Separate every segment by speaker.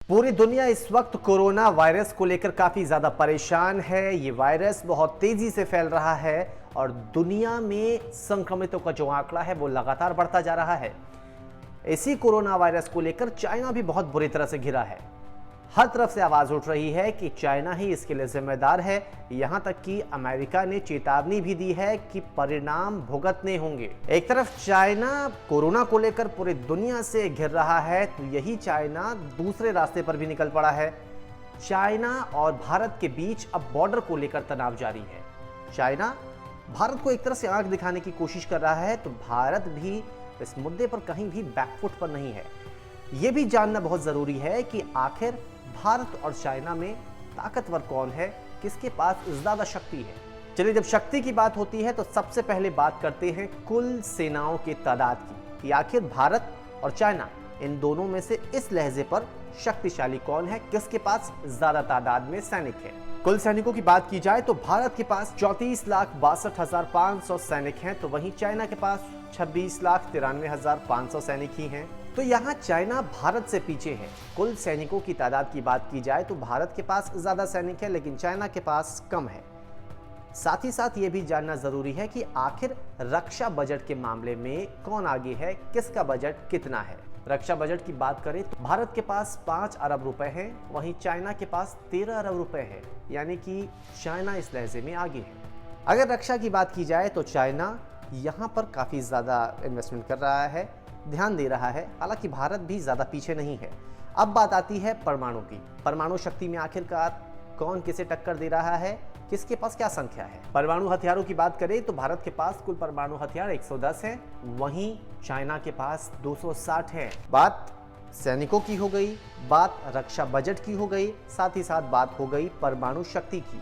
Speaker 1: पूरी दुनिया इस वक्त कोरोना वायरस को लेकर काफी ज्यादा परेशान है। ये वायरस बहुत तेजी से फैल रहा है और दुनिया में संक्रमितों का जो आंकड़ा है वो लगातार बढ़ता जा रहा है। इसी कोरोना वायरस को लेकर चाइना भी बहुत बुरी तरह से घिरा है। हर तरफ से आवाज उठ रही है कि चाइना ही इसके लिए जिम्मेदार है। यहां तक कि अमेरिका ने चेतावनी भी दी है कि परिणाम भुगतने होंगे। एक तरफ चाइना कोरोना को लेकर पूरी दुनिया से घिर रहा है, तो यही चाइना दूसरे रास्ते पर भी निकल पड़ा है। चाइना और भारत के बीच अब बॉर्डर को लेकर तनाव जारी है। चाइना भारत को एक तरह से आंख दिखाने की कोशिश कर रहा है, तो भारत भी इस मुद्दे पर कहीं भी बैकफुट पर नहीं है। यह भी जानना बहुत जरूरी है कि आखिर भारत और चाइना में ताकतवर कौन है, किसके पास ज्यादा शक्ति है। चलिए, जब शक्ति की बात होती है तो सबसे पहले बात करते हैं कुल सेनाओं के तादाद की कि आखिर भारत और चाइना इन दोनों में से इस लहजे पर शक्तिशाली कौन है, किसके पास ज्यादा तादाद में सैनिक है। कुल सैनिकों की बात की जाए तो भारत के पास 34,62,500 सैनिक हैं, तो वहीं चाइना के पास 26,93,500 सैनिक ही हैं। तो यहाँ चाइना भारत से पीछे है। कुल सैनिकों की तादाद की बात की जाए तो भारत के पास ज्यादा सैनिक है, लेकिन चाइना के पास कम है। साथ ही साथ ये भी जानना जरूरी है कि आखिर रक्षा बजट के मामले में कौन आगे है, किसका बजट कितना है। रक्षा बजट की बात करें तो भारत के पास 5 अरब रुपए हैं, वहीं चाइना के पास 13 अरब रुपए है, यानी कि चाइना इस लहजे में आगे है। अगर रक्षा की बात की जाए तो चाइना यहाँ पर काफी ज्यादा इन्वेस्टमेंट कर रहा है, ध्यान दे रहा है। हालांकि भारत भी ज्यादा पीछे नहीं है। अब बात आती है परमाणु की। परमाणु शक्ति में आखिरकार कौन किसे टक्कर दे रहा है, किसके पास क्या संख्या है। परमाणु हथियारों की बात करें तो भारत के पास कुल परमाणु हथियार 110 हैं, वहीं चाइना के पास 260 है। बात सैनिकों की हो गई, बात रक्षा बजट की हो गई, साथ ही साथ बात हो गई परमाणु शक्ति की।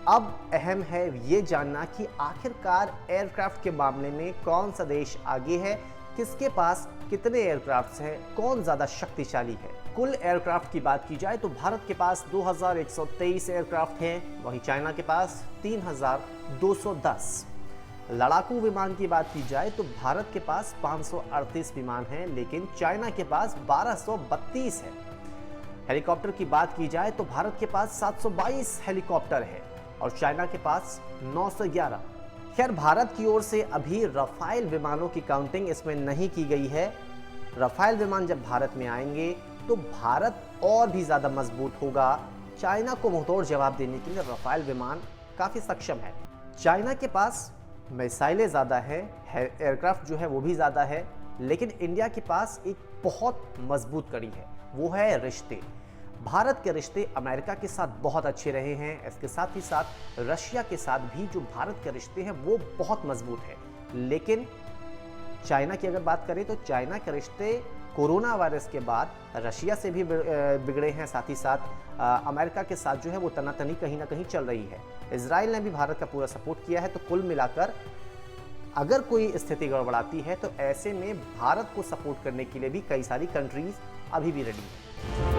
Speaker 1: अब अहम है ये जानना कि आखिरकार एयरक्राफ्ट के मामले में कौन सा देश आगे है, किसके पास कितने एयरक्राफ्ट हैं, कौन ज्यादा शक्तिशाली है। कुल एयरक्राफ्ट की बात की जाए तो भारत के पास 2123 एयरक्राफ्ट हैं, वहीं चाइना के पास 3210। लड़ाकू विमान की बात की जाए तो भारत के पास 538 विमान हैं, लेकिन चाइना के पास 1232 है। हेलीकॉप्टर की बात की जाए तो भारत के पास 722 हेलीकॉप्टर है और चाइना के पास 911। खैर, भारत की ओर से अभी रफाल विमानों की काउंटिंग इसमें नहीं की गई है। रफाल विमान जब भारत में आएंगे तो भारत और भी ज्यादा मजबूत होगा। चाइना को मुंहतोड़ जवाब देने के लिए रफाल विमान काफी सक्षम है। चाइना के पास मिसाइलें ज्यादा है, एयरक्राफ्ट जो है वो भी ज्यादा है, लेकिन इंडिया के पास एक बहुत मजबूत कड़ी है, वो है रिश्ते। भारत के रिश्ते अमेरिका के साथ बहुत अच्छे रहे हैं। इसके साथ ही साथ रशिया के साथ भी जो भारत के रिश्ते हैं वो बहुत मजबूत है। लेकिन चाइना की अगर बात करें तो चाइना के रिश्ते कोरोना वायरस के बाद रशिया से भी बिगड़े हैं। साथ ही साथ अमेरिका के साथ जो है वो तनातनी कहीं ना कहीं चल रही है। इजराइल ने भी भारत का पूरा सपोर्ट किया है। तो कुल मिलाकर अगर कोई स्थिति गड़बड़ाती है तो ऐसे में भारत को सपोर्ट करने के लिए भी कई सारी कंट्रीज अभी भी रेडी है।